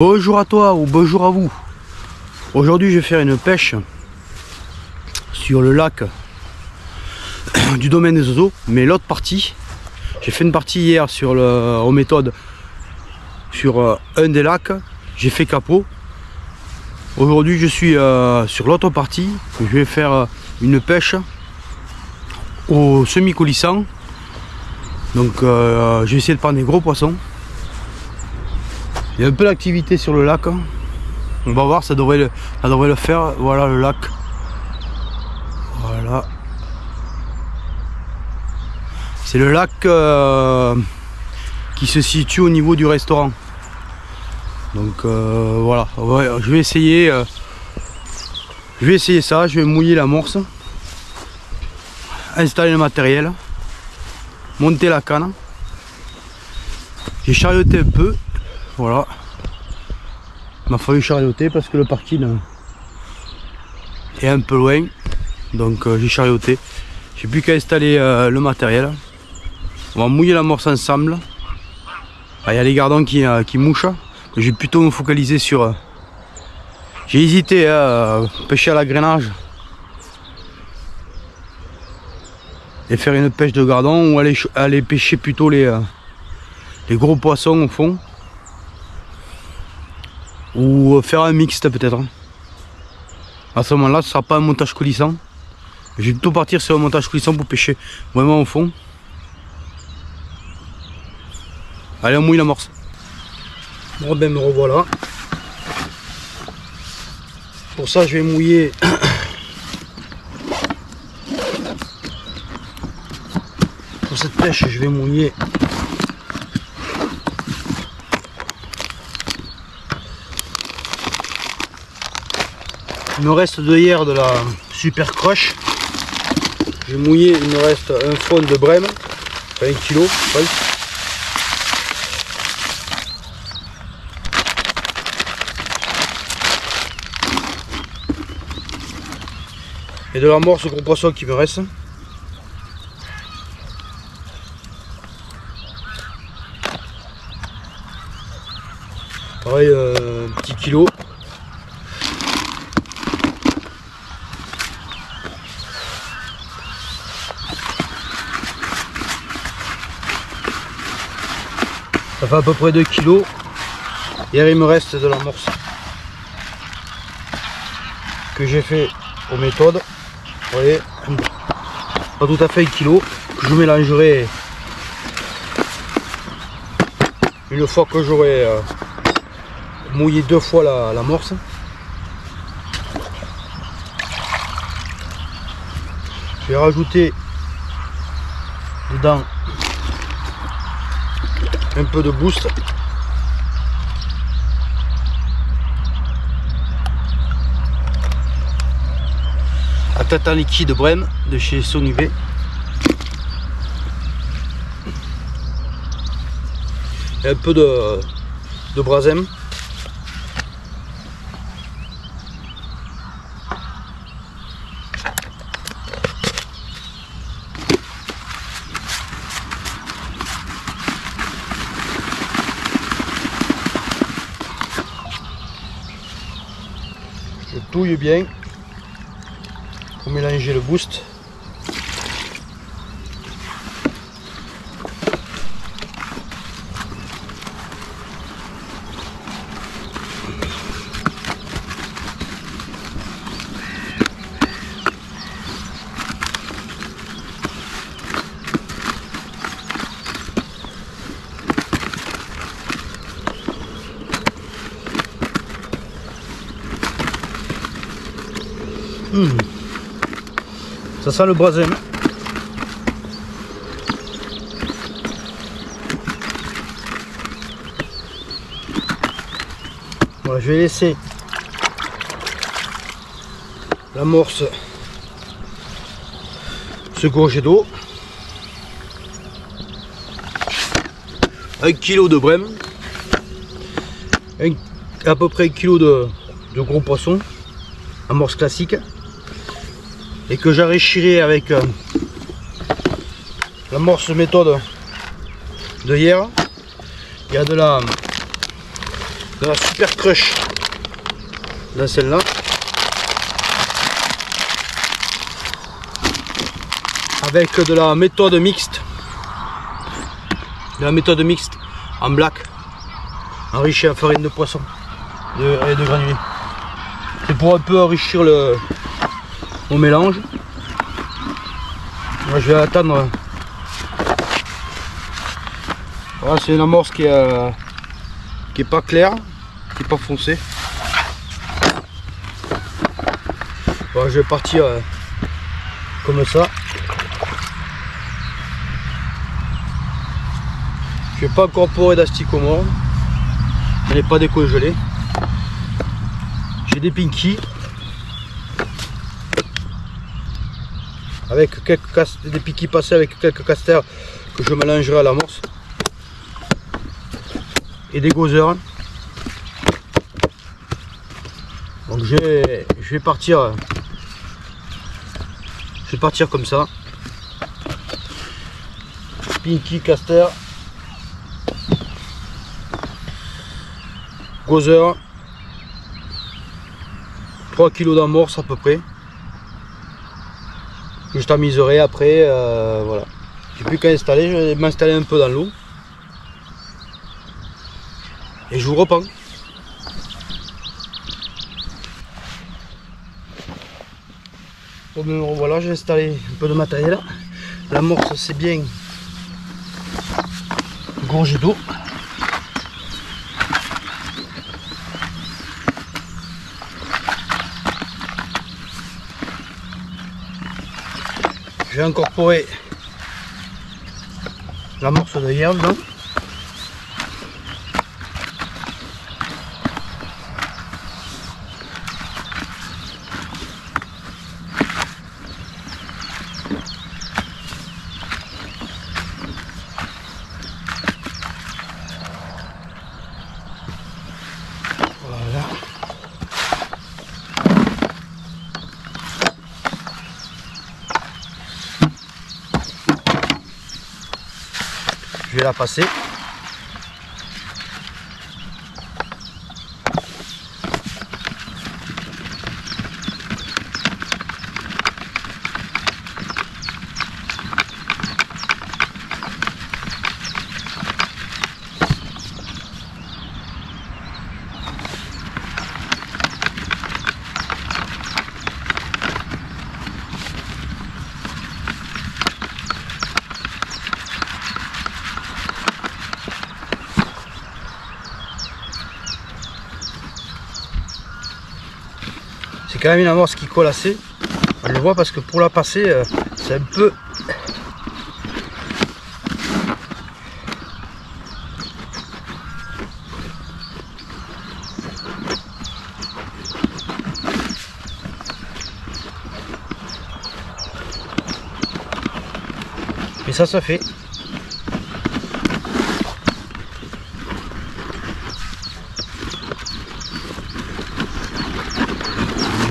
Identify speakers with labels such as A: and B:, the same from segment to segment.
A: Bonjour à toi ou bonjour à vous. Aujourd'hui je vais faire une pêche sur le lac du domaine des oiseaux, mais l'autre partie. J'ai fait une partie hier sur aux méthodes sur un des lacs, j'ai fait capot. Aujourd'hui je suis sur l'autre partie, je vais faire une pêche au semi-coulissant. Donc je vais essayer de prendre des gros poissons. Il y a un peu d'activité sur le lac. On va voir, ça devrait le faire. Voilà le lac. Voilà. C'est le lac qui se situe au niveau du restaurant. Donc voilà. Ouais, je vais essayer ça. Je vais mouiller l'amorce, installer le matériel, monter la canne. J'ai charioté un peu. Voilà, il m'a fallu charioter parce que le parking est un peu loin, donc j'ai charioté. J'ai plus qu'à installer le matériel. On va mouiller l'amorce ensemble. Il y a les gardons qui mouchent. Je vais plutôt me focaliser sur... J'ai hésité à pêcher à l'agrainage et faire une pêche de gardon, ou aller pêcher plutôt les gros poissons au fond. Ou faire un mixte peut-être. À ce moment là ce sera pas un montage coulissant. Je vais plutôt partir sur un montage coulissant pour pêcher vraiment au fond. Allez, on mouille l'amorce. Bon ben me revoilà. Pour ça je vais mouiller pour cette pêche je vais mouiller il me reste de hier de la super croche. J'ai mouillé, il me reste un fond de brème, 1 kg. Et de l'amorce gros poisson qui me reste. Pareil, un petit kilo. Ça fait à peu près 2 kg. Hier il me reste de l'amorce que j'ai fait aux méthodes. Vous voyez, pas tout à fait 1 kg, que je mélangerai une fois que j'aurai mouillé 2 fois l'amorce. Je vais rajouter dedans un peu de boost. À tête en liquide brème de chez Sonivé. Et un peu de brasem. Je touille bien pour mélanger le boost. Ça sent le brasem. Voilà, je vais laisser l'amorce se gorger d'eau. 1 kg de brème, à peu près 1 kg de gros poisson, amorce classique. Et que j'enrichirai avec l'amorce méthode de hier. Il y a de la de la Super Crush dans celle-là. Avec de la méthode mixte. De la méthode mixte en black. Enrichie en farine de poisson et de granulés. C'est pour un peu enrichir mon mélange. Moi, je vais attendre. Voilà, c'est une amorce qui est pas claire, qui est pas foncée. Voilà, je vais partir comme ça. Je vais pas incorporer d'asticot mort. Je n'ai pas décongelé. J'ai des pinkies avec des pinkies passés avec quelques casters que je mélangerai à l'amorce et des gozer. Donc je vais partir comme ça. Pinky, caster, gozer, 3 kg d'amorce à peu près. Que je tamiserai après. Voilà. J'ai plus qu'à installer, je vais m'installer un peu dans l'eau. Et je vous reprends. Bon, ben, voilà, j'ai installé un peu de matériel. L'amorce c'est bien gorgé d'eau. Je vais incorporer l'amorce de hier dedans. Voilà. Je vais la passer. C'est quand même une amorce qui colle assez. On le voit parce que pour la passer, c'est un peu... Mais ça se fait.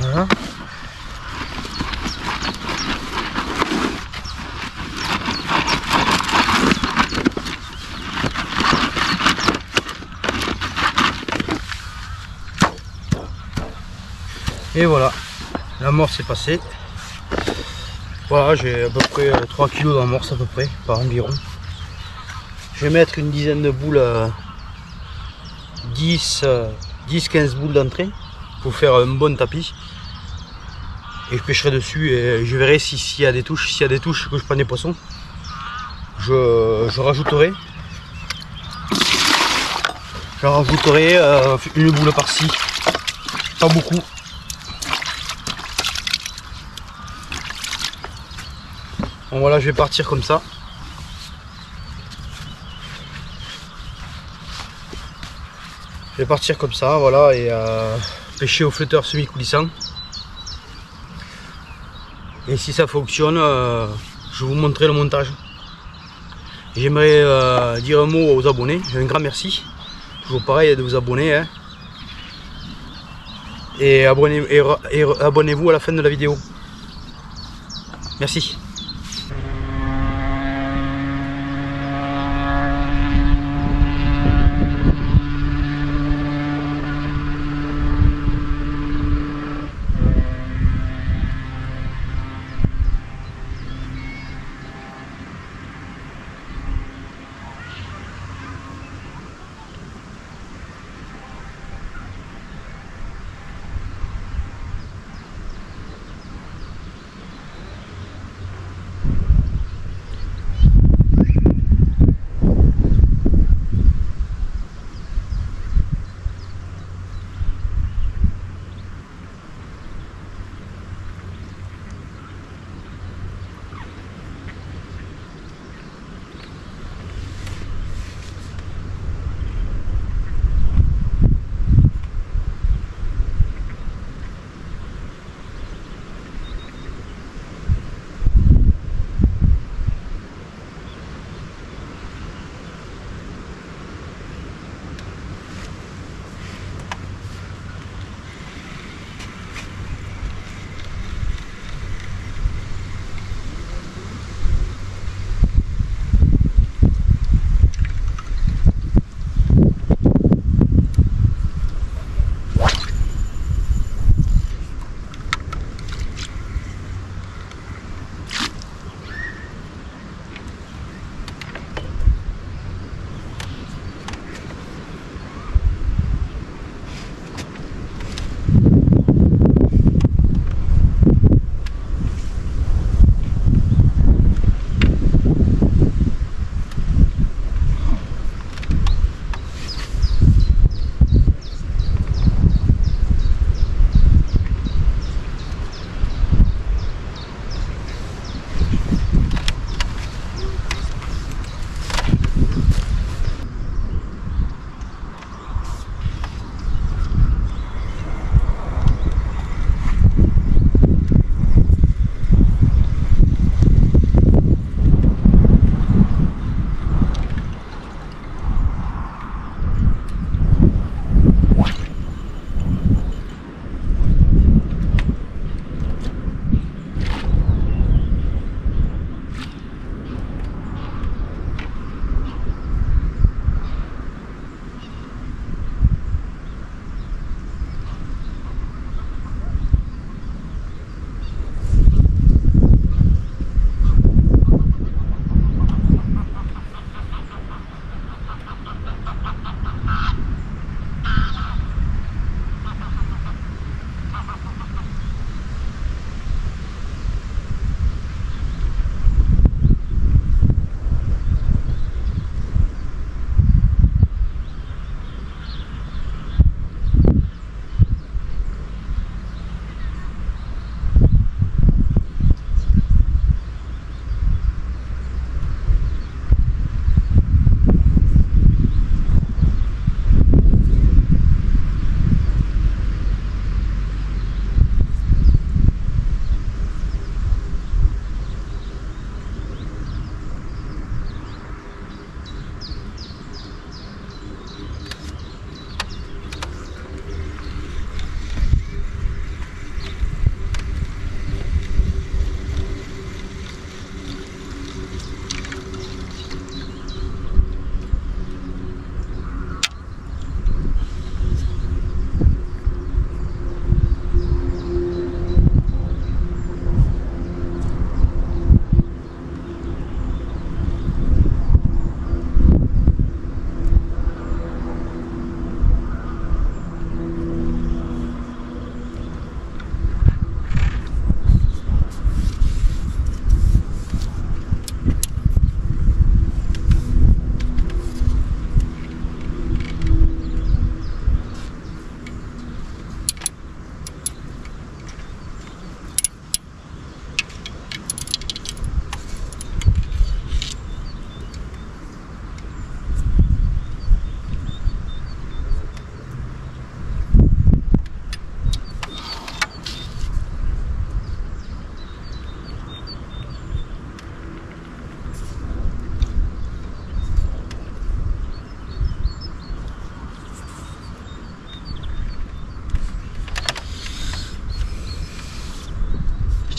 A: Voilà. Et voilà, l'amorce est passée. Voilà, j'ai à peu près 3 kg d'amorce à peu près, par environ. Je vais mettre une dizaine de boules, 10-15 boules d'entrée pour faire un bon tapis. Et je pêcherai dessus et je verrai s'il y a des touches. S'il y a des touches que je prends des poissons, je rajouterai. Je rajouterai une boule par-ci, pas beaucoup. Bon voilà, je vais partir comme ça. Je vais partir comme ça, voilà, et pêcher au flotteur semi-coulissant. Et si ça fonctionne, je vous montrerai le montage. J'aimerais dire un mot aux abonnés, un grand merci. Toujours pareil de vous abonner. Hein. Et abonnez-vous à la fin de la vidéo. Merci.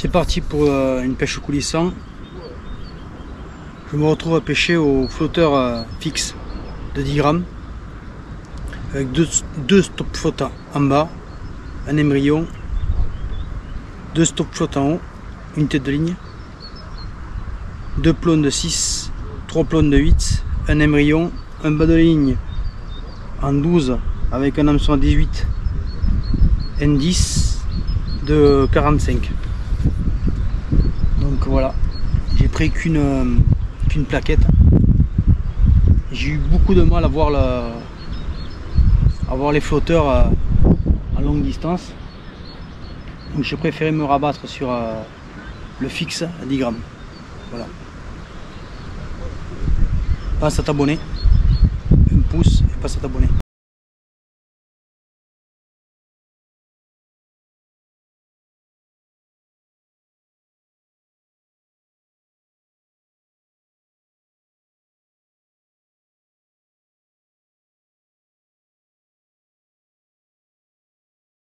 A: C'est parti pour une pêche coulissant. Je me retrouve à pêcher au flotteur fixe de 10 grammes avec deux stop flottants en bas, un émerillon, deux stop flottants en haut, une tête de ligne, deux plombs de 6, trois plombs de 8, un émerillon, un bas de ligne en 12 avec un hameçon à 18, N10 de 45. Donc voilà, j'ai pris qu'une plaquette. J'ai eu beaucoup de mal à voir les flotteurs à longue distance. Donc j'ai préféré me rabattre sur le fixe à 10 grammes. Voilà. Pense à t'abonner, un pouce et passe à t'abonner.